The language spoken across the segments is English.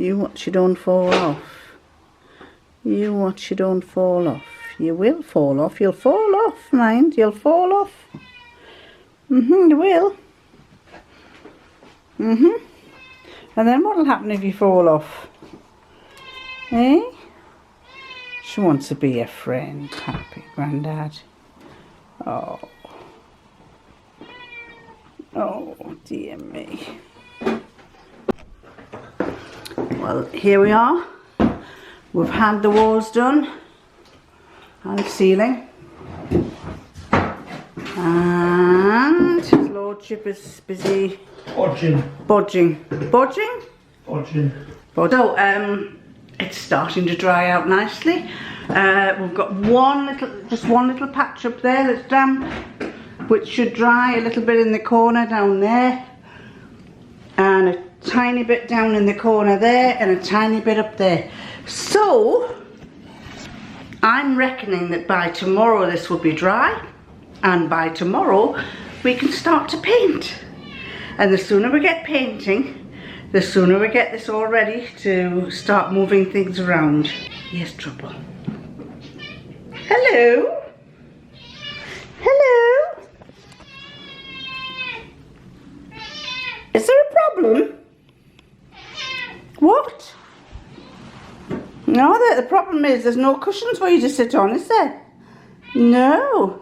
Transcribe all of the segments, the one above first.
You watch you don't fall off. You watch you don't fall off. You will fall off. You'll fall off, mind. You'll fall off. You will. And then what'll happen if you fall off? Eh? She wants to be a friend. Happy Grandad. Oh. Oh, dear me. Well, here we are. We've had the walls done and the ceiling. And his lordship is busy bodging. So, it's starting to dry out nicely. We've got just one little patch up there that's damp, which should dry a little bit in the corner down there, and a tiny bit down in the corner there, and a tiny bit up there. So I'm reckoning that by tomorrow this will be dry, and by tomorrow we can start to paint. And the sooner we get painting, the sooner we get this all ready to start moving things around. Yes, Trouble. Hello? Hello? Is there a problem? What? No, the problem is there's no cushions for you to sit on, is there? No.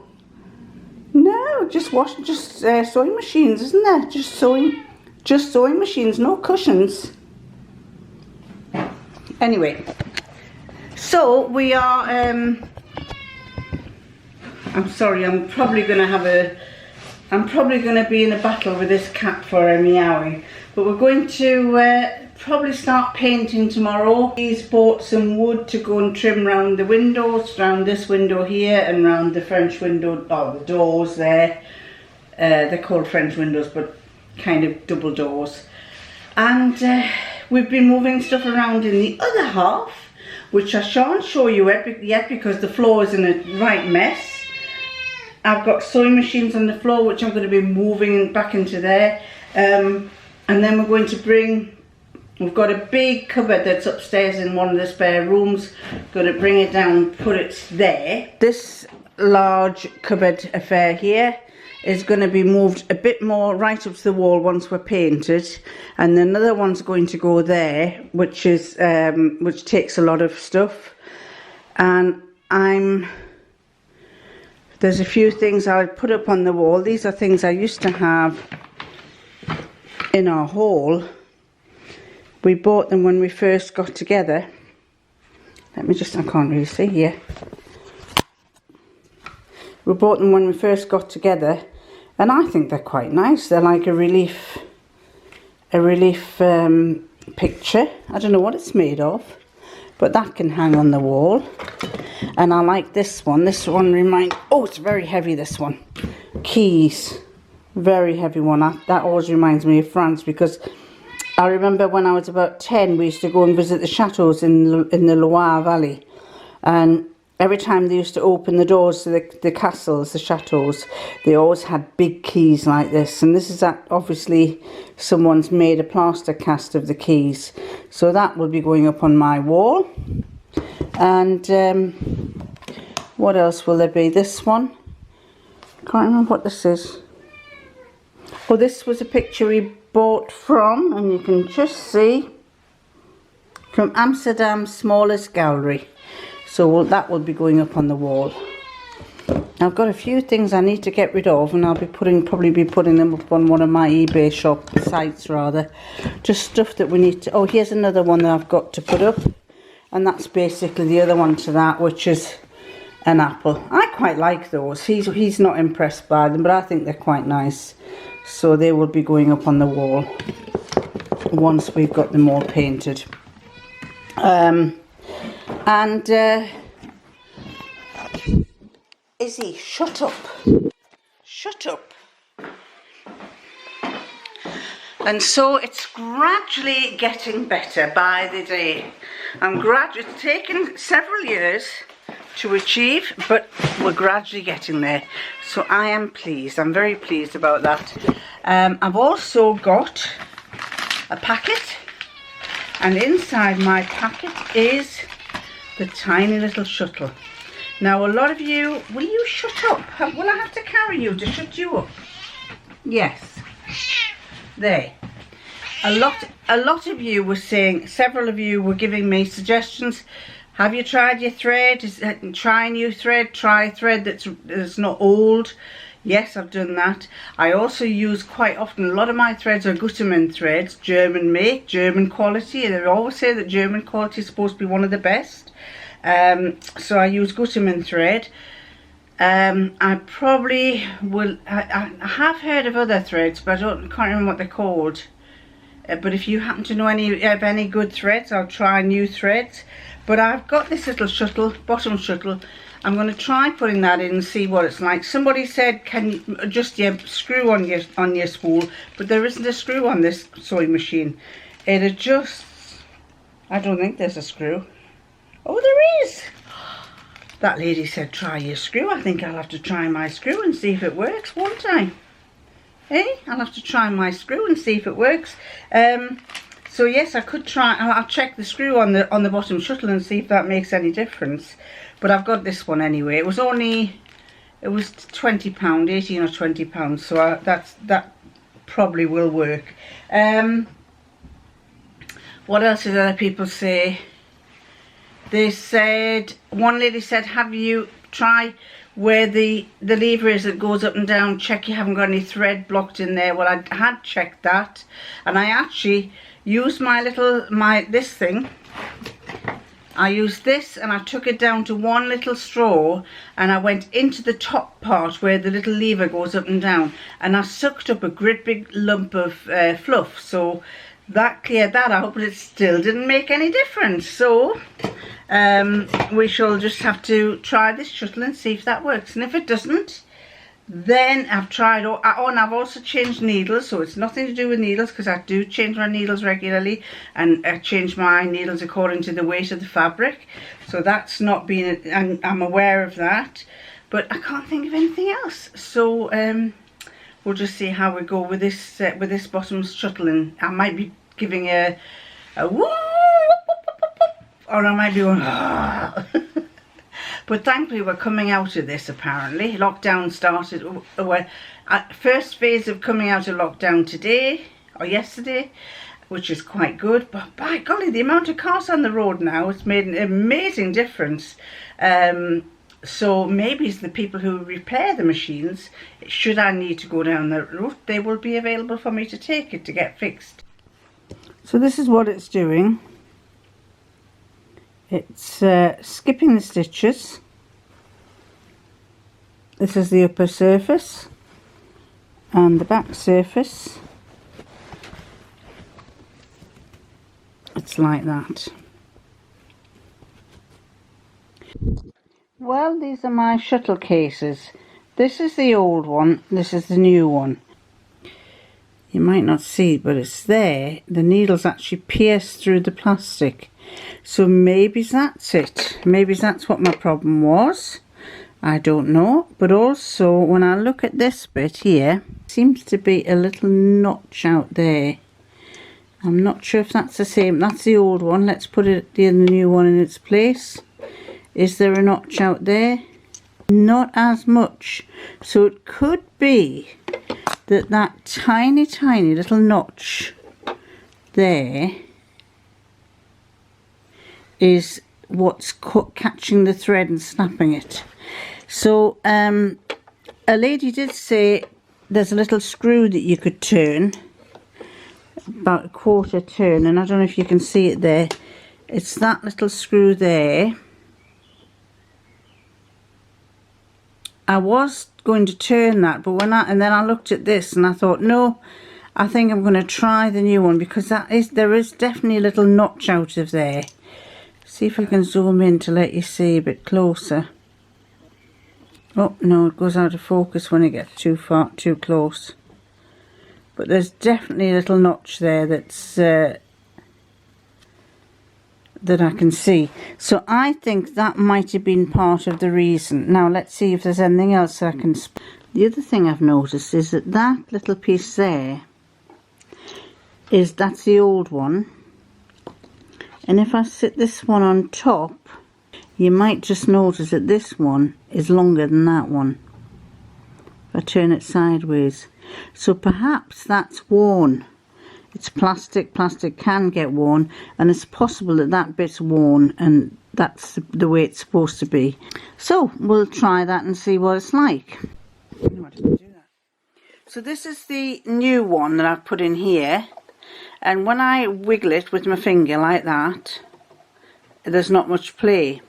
No, just sewing machines, isn't there? Just sewing machines, no cushions. Anyway, so we are, I'm sorry, I'm probably going to be in a battle with this cat for a meowing. But we're going to probably start painting tomorrow. He's bought some wood to go and trim round the windows, round this window here and round the French window, or the doors there. They're called French windows, but kind of double doors. And we've been moving stuff around in the other half, which I shan't show you yet because the floor is in a right mess. I've got sewing machines on the floor, which I'm going to be moving back into there. And then we're going to we've got a big cupboard that's upstairs in one of the spare rooms. Going to bring it down, put it there. This large cupboard affair here is going to be moved a bit more right up to the wall once we're painted. And another one's going to go there, which takes a lot of stuff. And there's a few things I'll put up on the wall. These are things I used to have in our hall. We bought them when we first got together. I can't really see here. We bought them when we first got together, and I think they're quite nice. They're like a relief picture. I don't know what it's made of, but that can hang on the wall. And I like this one. This one oh, it's very heavy, this one. Keys. Very heavy one. That always reminds me of France, because I remember when I was about 10, we used to go and visit the chateaus in the Loire Valley. And every time they used to open the doors to the castles, the chateaus, they always had big keys like this. And this is obviously someone's made a plaster cast of the keys. So that will be going up on my wall. And what else will there be? This one. Can't remember what this is. Well, this was a picture we bought from, and you can just see, from Amsterdam's smallest gallery. So that will be going up on the wall. I've got a few things I need to get rid of, and I'll be probably putting them up on one of my eBay shop sites rather. Just stuff that we need to. Oh, here's another one that I've got to put up, and that's basically the other one to that, which is an apple. I quite like those. He's not impressed by them, but I think they're quite nice. So they will be going up on the wall once we've got them all painted. Izzy, shut up. Shut up. And so it's gradually getting better by the day. It's taken several years to achieve, but we're gradually getting there. So I am pleased. I'm very pleased about that. I've also got a packet, And inside my packet is the tiny little shuttle. Now a lot of you, will you shut up? Will I have to carry you to shut you up? Yes. There. A lot of you were saying, several of you were giving me suggestions. Have you tried your thread? Try a new thread. Try a thread that's not old. Yes, I've done that. I also use quite often, a lot of my threads are Gutermann threads, German make, German quality. They always say that German quality is supposed to be one of the best. So I use Gutermann thread. I probably will, I have heard of other threads, but I can't remember what they're called. But if you happen to know any good threads, I'll try new threads. But I've got this little shuttle, bottom shuttle. I'm going to try putting that in and see what it's like. Somebody said, can you adjust your screw on your spool? But there isn't a screw on this sewing machine. It adjusts. I don't think there's a screw. Oh, there is. That lady said, try your screw. I think I'll have to try my screw and see if it works, won't I? Hey, I'll have to try my screw and see if it works. So yes, I could try. I'll check the screw on the bottom shuttle and see if that makes any difference. But I've got this one anyway. It was £20, 18 or £20. So that probably will work. What else did other people say? They said, one lady said, have you tried where the lever is that goes up and down, check you haven't got any thread blocked in there. Well, I had checked that, and I actually used this thing. I used this and I took it down to one little straw, and I went into the top part where the little lever goes up and down, and I sucked up a great big lump of fluff. So that cleared that out, but it still didn't make any difference. So we shall just have to try this shuttle and see if that works. And if it doesn't, then I've tried, and I've also changed needles. So it's nothing to do with needles, because I do change my needles regularly, and I change my needles according to the weight of the fabric. So that's not been, and I'm aware of that, but I can't think of anything else. So we'll just see how we go with this bottom shuttle, and I might be giving a woo, or I might be going, ah. But thankfully we're coming out of this. Apparently lockdown started, first phase of coming out of lockdown today or yesterday, which is quite good. But by golly, the amount of cars on the road now, it's made an amazing difference. So maybe it's the people who repair the machines, should I need to go down that route, they will be available for me to take it to get fixed. So this is what it's doing. It's skipping the stitches. This is the upper surface and the back surface. It's like that. Well, these are my shuttle cases. This is the old one, this is the new one. You might not see it, but it's there. The needles actually pierce through the plastic. So maybe that's it. Maybe that's what my problem was. I don't know. But also, when I look at this bit here, seems to be a little notch out there. I'm not sure if that's the same. That's the old one. Let's put the new one in its place. Is there a notch out there? Not as much. So it could be that tiny little notch there is what's catching the thread and snapping it. So a lady did say there's a little screw that you could turn, about a quarter turn, and I don't know if you can see it there. It's that little screw there. I was going to turn that, but then I looked at this and I thought, no, I think I'm going to try the new one, because there is definitely a little notch out of there. See if I can zoom in to let you see a bit closer. Oh no, it goes out of focus when it gets too close. But there's definitely a little notch there that's that I can see. So I think that might have been part of the reason. Now let's see if there's anything else I can. The other thing I've noticed is that little piece there that's the old one, And if I sit this one on top, you might just notice that this one is longer than that one. If I turn it sideways. So perhaps that's worn. It's plastic. Plastic can get worn, and it's possible that that bit's worn and that's the way it's supposed to be. So we'll try that and see what it's like. So this is the new one that I've put in here, and when I wiggle it with my finger like that, there's not much play.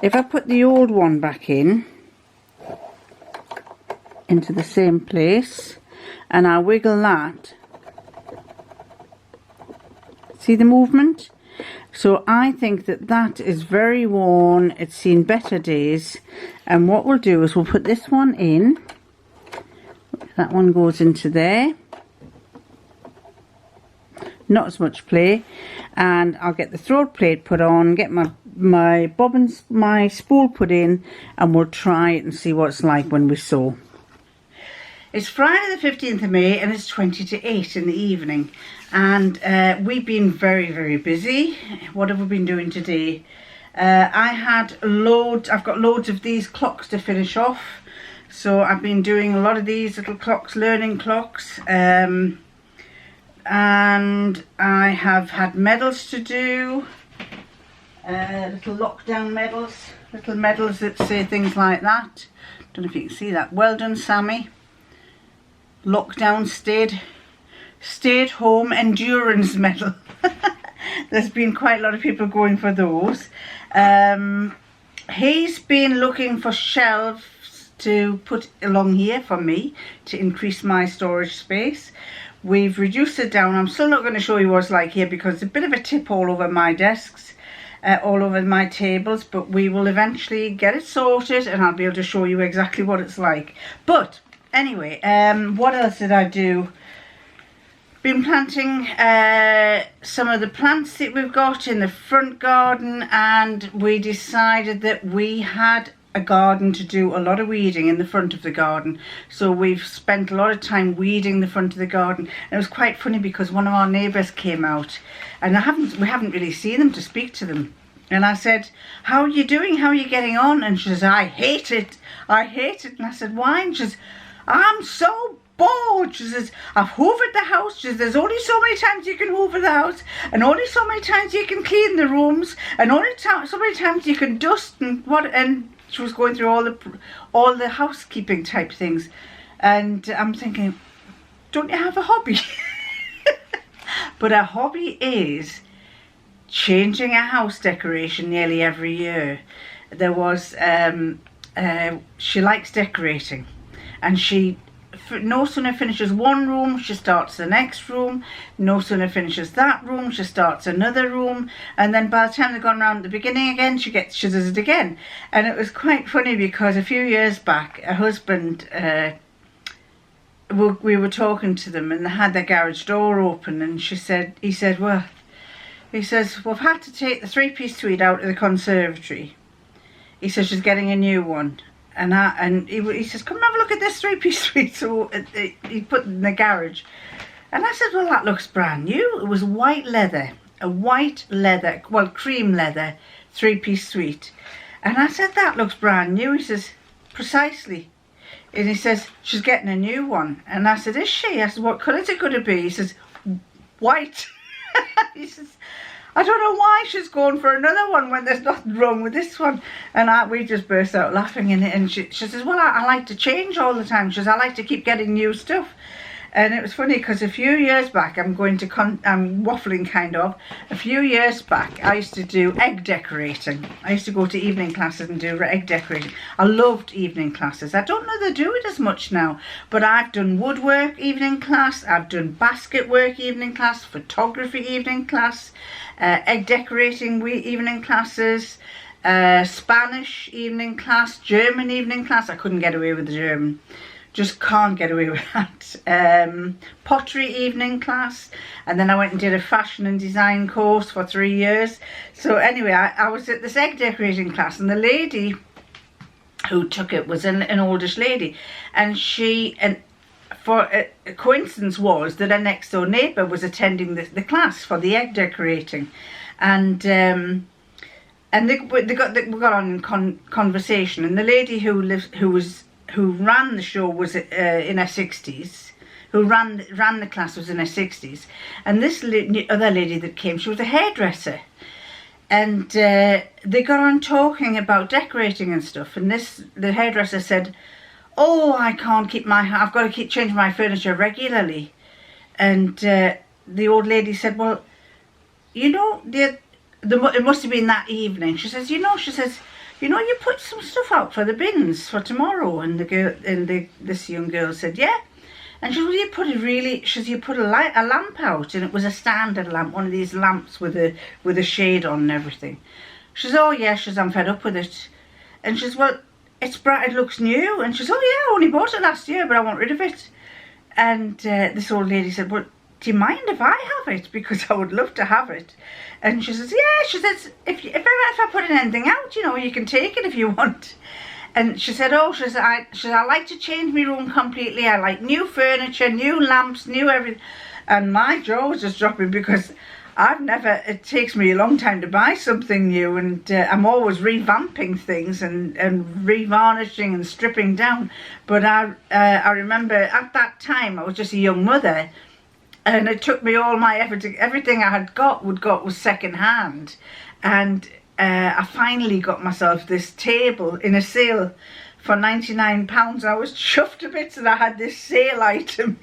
If I put the old one back in into the same place and I wiggle that, see the movement? So I think that that is very worn. It's seen better days, and what we'll do is we'll put this one in. That one goes into there. Not as much play, and I'll get the throat plate put on, get my bobbins, my spool put in, and we'll try it and see what it's like when we sew. It's Friday the 15th of May and it's 20 to 8 in the evening, and we've been very busy. What have we been doing today? I've got loads of these clocks to finish off, so I've been doing a lot of these little clocks, learning clocks, and I have had medals to do, little lockdown medals, little medals that say things like that. Don't know if you can see that. Well done, Sammy. Lockdown stayed home endurance medal. There's been quite a lot of people going for those. He's been looking for shelves to put along here for me to increase my storage space. We've reduced it down. I'm still not going to show you what it's like here because it's a bit of a tip all over my desks, all over my tables, but we will eventually get it sorted and I'll be able to show you exactly what it's like. But anyway, what else did I do? Been planting some of the plants that we've got in the front garden, and we decided that we had a garden to do a lot of weeding in the front of the garden. So we've spent a lot of time weeding the front of the garden. And it was quite funny because one of our neighbours came out, and we haven't really seen them to speak to them. And I said, "How are you doing? How are you getting on?" And she says, "I hate it. I hate it." And I said, "Why?" And she says, "I'm so bored." She says, "I've hoovered the house." She says, "There's only so many times you can hoover the house, and only so many times you can clean the rooms, and only so many times you can dust and what." And she was going through all the housekeeping type things, and I'm thinking, don't you have a hobby? But a hobby is changing a house decoration nearly every year. There was she likes decorating, and she no sooner finishes one room, she starts the next room. No sooner finishes that room, she starts another room, and then by the time they've gone around at the beginning again, she does it again. And it was quite funny because a few years back, a husband, we were talking to them, and they had their garage door open, and he said, "We've had to take the three-piece suite out of the conservatory." He says, "She's getting a new one." And he says, "Come and have a look at this three-piece suite." So he put it in the garage. And I said, "Well, that looks brand new." It was white leather, cream leather three-piece suite. And I said, "That looks brand new." He says, "Precisely." And he says, "She's getting a new one." And I said, "Is she?" I said, "What colour is it going to be?" He says, "White." He says, "I don't know why she's going for another one when there's nothing wrong with this one." And we just burst out laughing. And she says, "Well, I like to change all the time." She says, "I like to keep getting new stuff." And it was funny because a few years back, I'm waffling kind of. A few years back, I used to do egg decorating. I used to go to evening classes and do egg decorating. I loved evening classes. I don't know they do it as much now, but I've done woodwork evening class, I've done basket work evening class, photography evening class, egg decorating evening classes, Spanish evening class, German evening class. I couldn't get away with the German. Just can't get away with that. Pottery evening class, and then I went and did a fashion and design course for 3 years. So anyway, I was at this egg decorating class, and the lady who took it was an oldish lady, and for a coincidence was that her next door neighbour was attending the class for the egg decorating. and we got on in conversation, and the lady who ran the show was in her 60s. Who ran the class was in her 60s, and this other lady that came, she was a hairdresser, and they got on talking about decorating and stuff. And the hairdresser said, "Oh, I've got to keep changing my furniture regularly," and the old lady said, "Well, you know, it must have been that evening." She says, you put some stuff out for the bins for tomorrow." And this young girl said, "Yeah." And she said, "Well, you put a lamp out," and it was a standard lamp, one of these lamps with a shade on and everything. She says, "Oh yeah," she says, "I'm fed up with it." And she says, "Well, it's bright, it looks new." And she says, "Oh yeah, I only bought it last year, but I want rid of it." And this old lady said, "Well, do you mind if I have it? Because I would love to have it." And she says, "Yeah," she says, if I put anything out, you can take it if you want." And she said, "Oh," she says, I like to change my room completely. I like new furniture, new lamps, new everything." And my jaw was just dropping, because it takes me a long time to buy something new, and I'm always revamping things and revarnishing and stripping down. But I remember at that time, I was just a young mother, and it took me all my effort. Everything I had got was second hand, and I finally got myself this table in a sale for £99. I was chuffed a bit that I had this sale item,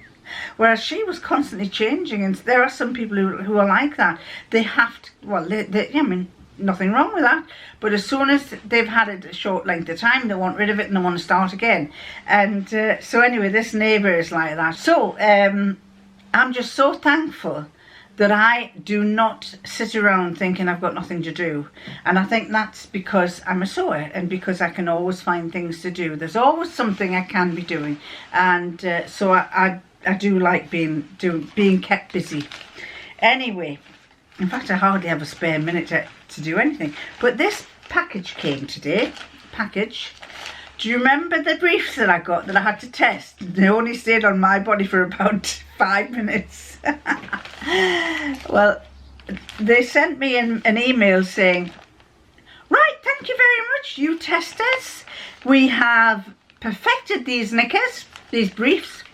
whereas she was constantly changing. And there are some people who are like that. They have to, well, I mean, nothing wrong with that, but as soon as they've had it a short length of time, they want rid of it and they want to start again. And so anyway, this neighbour is like that. So I'm just so thankful that I do not sit around thinking I've got nothing to do. And I think that's because I'm a sewer, and because I can always find things to do. There's always something I can be doing, and so I do like being kept busy. Anyway, in fact, I hardly have a spare minute to do anything. But this package came today. Do you remember the briefs that I got that I had to test? They only stayed on my body for about 5 minutes. Well, they sent me an email saying, "Right, thank you very much, you testers. We have perfected these knickers, these briefs.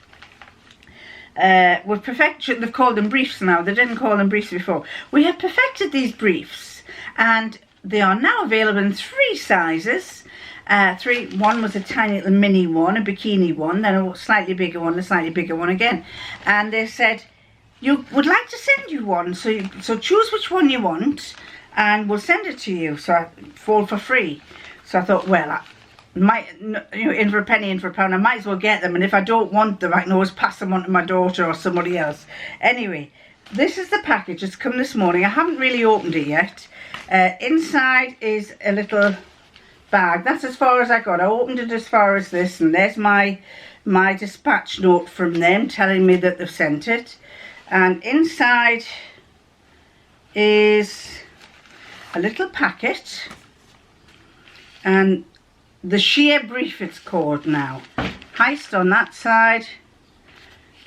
We've perfected," they've called them briefs now. They didn't call them briefs before. "We have perfected these briefs, and they are now available in 3 sizes. One was a tiny little mini one, a bikini one, then a slightly bigger one, a slightly bigger one again." And they said, "You would like to send you one, so choose which one you want, and we'll send it to you, for free." So I thought, well, in for a penny, in for a pound, I might as well get them, and if I don't want them, I can always pass them on to my daughter or somebody else. Anyway, this is the package. It's come this morning. I haven't really opened it yet. Inside is a little bag. That's as far as I got. I opened it as far as this, and there's my dispatch note from them telling me that they've sent it. And inside is a little packet, and the sheer brief it's called now. Heist on that side,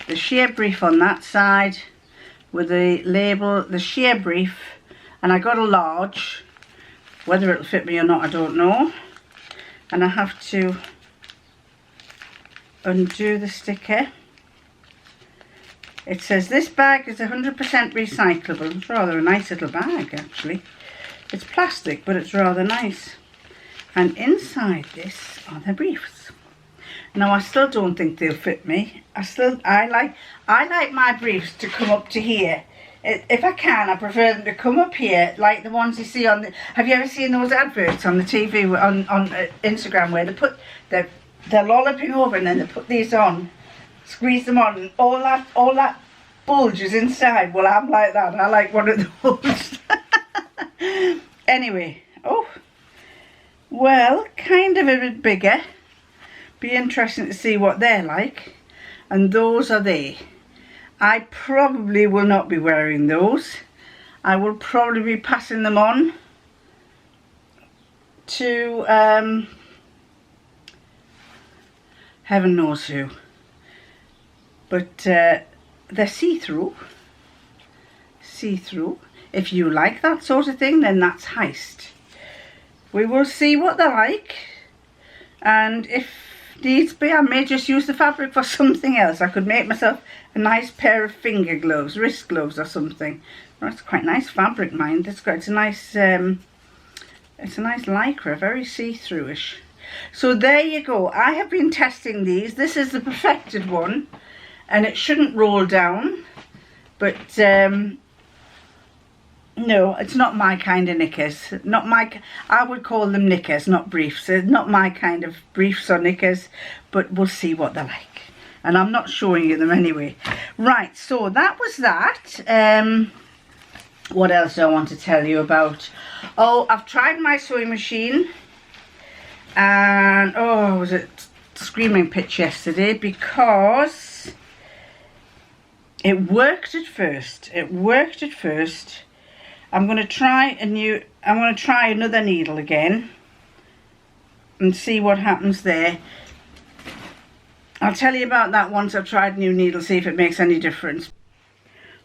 the sheer brief on that side, with the label, the sheer brief. And I got a large. Whether it'll fit me or not, I don't know. And I have to undo the sticker. It says this bag is 100% recyclable. It's rather a nice little bag, actually. It's plastic, but it's rather nice. And inside this are the briefs. Now, I still don't think they'll fit me. I like my briefs to come up to here. If I can, I prefer them to come up here, like the ones you see on the... Have you ever seen those adverts on the TV, on Instagram, where they're lolloping over and then they put these on, squeeze them on, and all that bulge is inside? Well, I'm like that. I like one of those. Anyway, well, kind of a bit bigger. Be interesting to see what they're like. And those are they. I probably will not be wearing those. I will probably be passing them on to heaven knows who. But they're see-through. If you like that sort of thing, then that's Heist. We will see what they're like, and if needs be, I may just use the fabric for something else. I could make myself a nice pair of finger gloves, wrist gloves or something. That's quite nice fabric, mind. It's a nice lycra, very see-through-ish. So there you go. I have been testing these. This is the perfected one, and it shouldn't roll down, but no, it's not my kind of knickers. I would call them knickers, not briefs. They're not my kind of briefs or knickers, but we'll see what they're like. And I'm not showing you them anyway. Right, so that was that. What else do I want to tell you about? Oh, I've tried my sewing machine, and oh, I was at screaming pitch yesterday because it worked at first. I'm going to try another needle again and see what happens there. I'll tell you about that once I've tried a new needle, see if it makes any difference.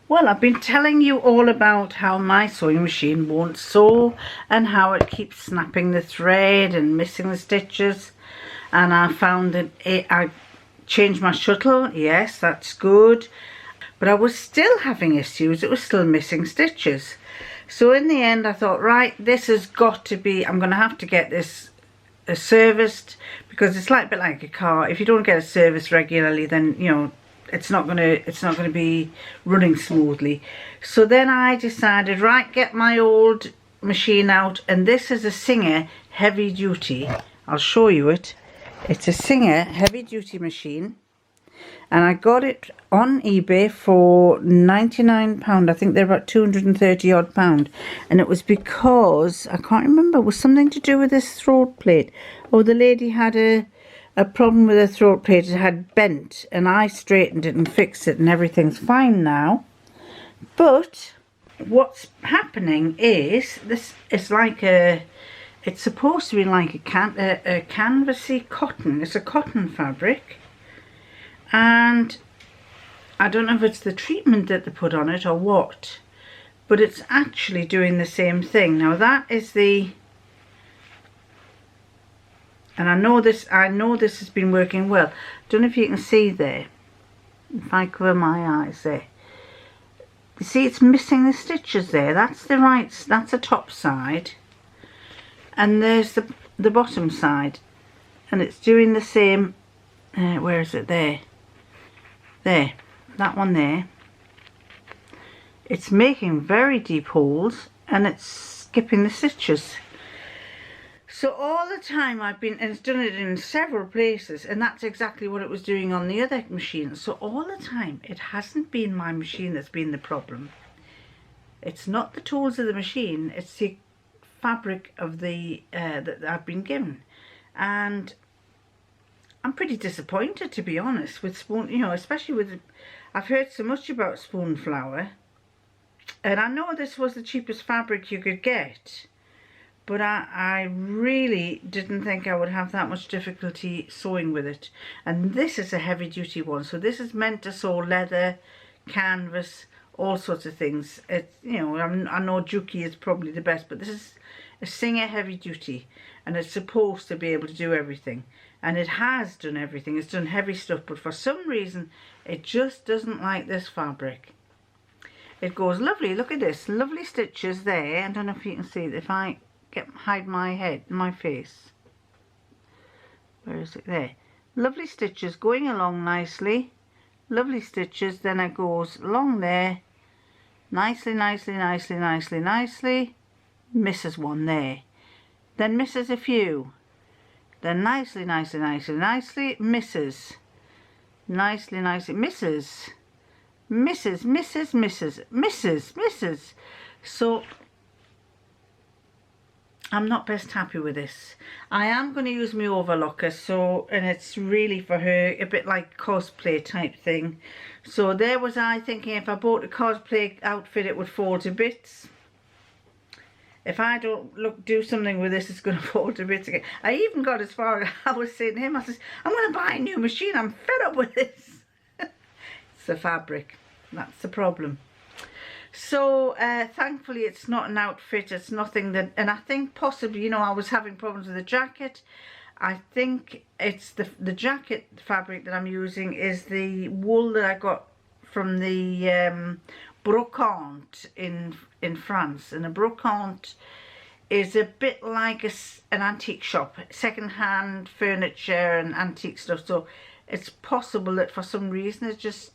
Well, I've been telling you all about how my sewing machine won't sew and how it keeps snapping the thread and missing the stitches. And I found that I changed my shuttle. Yes, that's good. But I was still having issues. It was still missing stitches. So in the end I thought, right, this has got to be, I'm going to have to get this serviced, because it's like a bit like a car. If you don't get a service regularly, then you know it's not going to be running smoothly. So then I decided, right, get my old machine out, and this is a Singer heavy duty. I'll show you it. It's a Singer heavy duty machine, and I got it on eBay for £99. I think they're about 230 odd pound, and it was because I can't remember, it was something to do with this throat plate. Oh, the lady had a problem with her throat plate. It had bent, and I straightened it and fixed it, and everything's fine now. But what's happening is this is like it's supposed to be like a canvasy cotton. It's a cotton fabric, and I don't know if it's the treatment that they put on it or what, but it's actually doing the same thing. Now that is the, and I know this has been working well. Don't know if you can see there, if I cover my eyes there. You see it's missing the stitches there. That's the top side, and there's the bottom side, and it's doing the same. Where is it? There, that one there. It's making very deep holes, and it's skipping the stitches. So all the time and it's done it in several places, and that's exactly what it was doing on the other machine. So all the time, it hasn't been my machine that's been the problem. It's not the tools of the machine, it's the fabric of the that I've been given. And I'm pretty disappointed, to be honest, with spoon, you know, especially with, I've heard so much about spoon flour, and I know this was the cheapest fabric you could get, but I really didn't think I would have that much difficulty sewing with it. And this is a heavy duty one, so this is meant to sew leather, canvas, all sorts of things. It's, you know, I know Juki is probably the best, but this is a Singer heavy duty, and it's supposed to be able to do everything. And it has done everything. It's done heavy stuff, but for some reason it just doesn't like this fabric. It goes lovely. Look at this, lovely stitches there. I don't know if you can see it. If I hide my head, my face. Where is it? There. Lovely stitches going along nicely. Lovely stitches. Then it goes along there, nicely, nicely, nicely, nicely, nicely. Misses one there. Then misses a few. Then nicely, nicely, nicely, nicely, misses. Nicely, nicely, misses. Misses, misses, misses, misses, misses. So I'm not best happy with this. I am going to use my overlocker, so, and it's really for her a bit like cosplay type thing. So there was I thinking, if I bought a cosplay outfit it would fall to bits. If I don't do something with this, it's going to fall to bits again. I even got as far as I was saying to him, I said, I'm going to buy a new machine, I'm fed up with this. It's the fabric, that's the problem. So thankfully it's not an outfit, it's nothing that, and I think possibly, you know, I was having problems with the jacket. I think it's the jacket fabric that I'm using is the wool that I got from the brocante in France, and a brocante is a bit like an antique shop, second-hand furniture and antique stuff. So it's possible that for some reason it's just,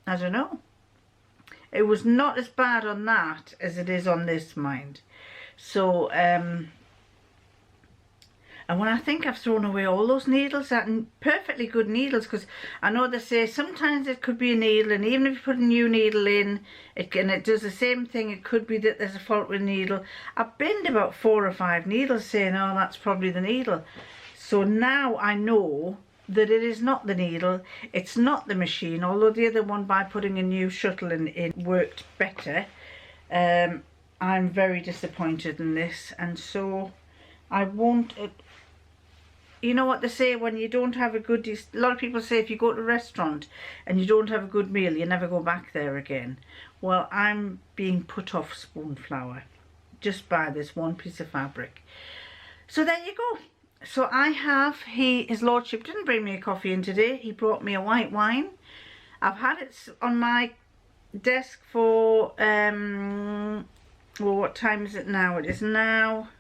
I don't know. It was not as bad on that as it is on this, mind. So, and when I think I've thrown away all those needles, perfectly good needles, because I know they say sometimes it could be a needle, and even if you put a new needle in, it does the same thing. It could be that there's a fault with the needle. I've binned about 4 or 5 needles saying, oh, that's probably the needle. So now I know that it is not the needle, it's not the machine, although the other one, by putting a new shuttle in, it worked better. I'm very disappointed in this, and so I won't, you know what they say, when you don't have a good, a lot of people say if you go to a restaurant and you don't have a good meal, you never go back there again. Well, I'm being put off spoon flour just by this one piece of fabric. So there you go. So I have, his lordship didn't bring me a coffee in today, he brought me a white wine. I've had it on my desk for, well, what time is it now? It is now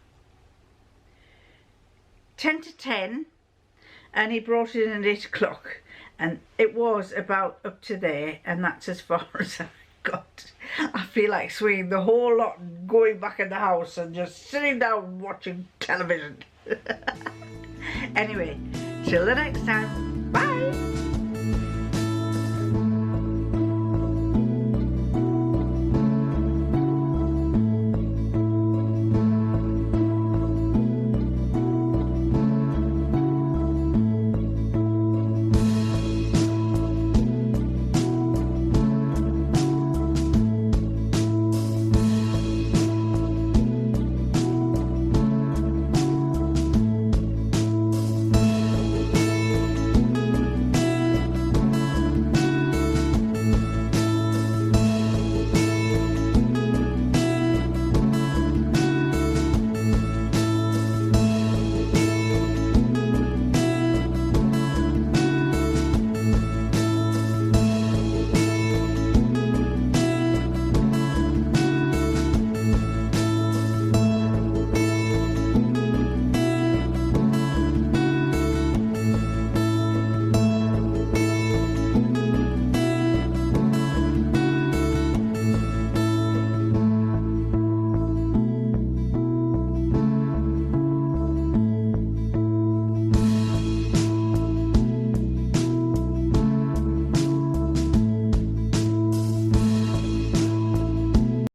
10 to 10, and he brought it in at 8 o'clock, and it was about up to there, and that's as far as I got. I feel like swinging the whole lot and going back in the house and just sitting down watching television. Anyway, till the next time, bye!